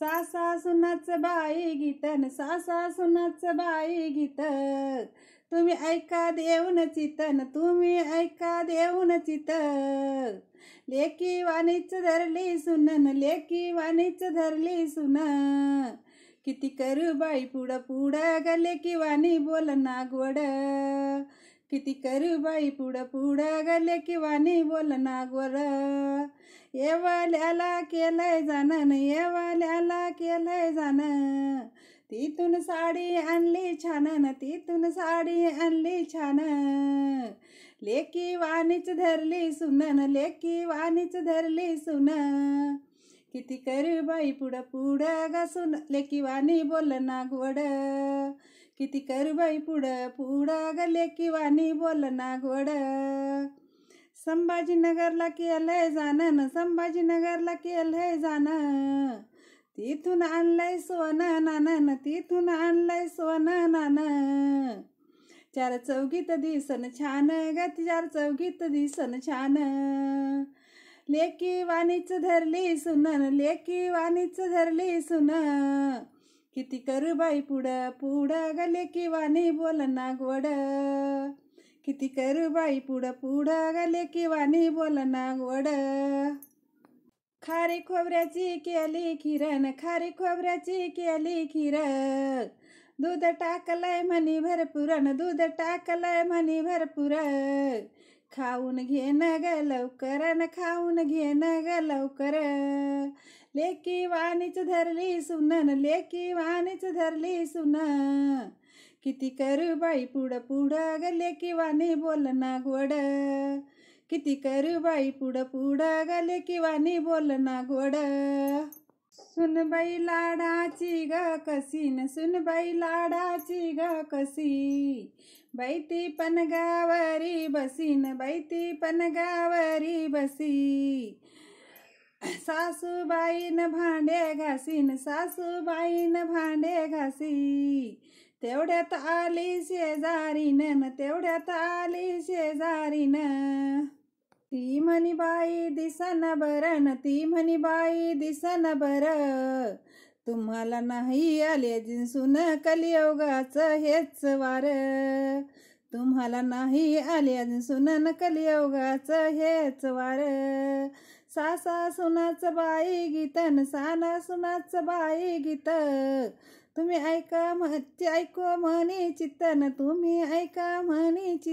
सासा सुनाच बाई गीतन, सासा सुनाच बाई गीत, तुम्ही ऐका देऊन चितन, तुम्ही ऐका देऊन चित. लेकी वाणीच धरली सुनन, लेकी वाणीच धरली सुन, किती करू बाई पुढं पुढं ग लेकी वाणी बोल नागवड, किती करू बाई पुढं पुढं ग लेकी वाणी बोल नागवड. येवाल्याला केलंय जाणं, येवाल्याला केलंय जाणं, तिथून साडी आणली छान, तिथून साडी आणली छान, लेकी वाणीच धरली सुनन, लेकी वाणीच धरली सुन, किती करू बाई पुढं पुढं ग सुन लेकी वाणी बोल नागवड, किती करू बाई पुढं पुढं ग लेकी वाणी बोल नागवड. संभाजीनगरला केलंय जाणं, संभाजीनगरला केलंय जाणं, तिथून आणलंय सोनं नाणं, तिथून आणलंय सोनं नाणं, चार चौघीत दिसन छान ग, चार चौघीत दिसन छान, लेकी वाणीच धरली सुनन, लेकी वाणीच धरली सुन, किती करू बाई पुढं पुढं ग लेकी वाणी बोल नागवड, किती करू बाई पुढं पुढं ग लेकी वाणी बोल नागवड. खारी खोबऱ्याची केली खीरन, खारी खोबऱ्याची केली खीर, दूध टाकलंय म्हणी भरपूरन, दूध टाकलंय म्हणी भरपूर, खाऊन घेन ग लवकर, खाऊन घेन ग लवकर, लेकी वाणीच धरली सुनन, लेकी वाणीच धरली सुन, किती करू बाई पुढं पुढं ग लेकी वाणी बोल नागवड, किती करू बाई पुढं पुढं ग लेकी वाणी बोल नागवड. सुनबाई लाडाची ग कसीन, सुनबाई लाडाची ग कसी, बाई ती पण गावरी बसीन, बाई ती पण गावरी बसी, सासूबाईन भांडे घासीन, सासूबाईन भांडे घासी, तेवढ्यात आली शेजारीन, तेवढ्यात आली शेजारीन, ती म्हणी बाई दिसन बरन, ती म्हणी बाई दिसन बर, तुम्हाला नाही आले अजून सुन कलियुगाच हेच वार, तुम्हाला नाही आले अजून सुनन कलियुगाच हेच वार. सासा सुनाच बाई गीतन, साना सुनाच बाई गीत, तुम्ही ऐका ऐको म्हणी चित्तन, तुम्ही ऐका म्हणी चित्त.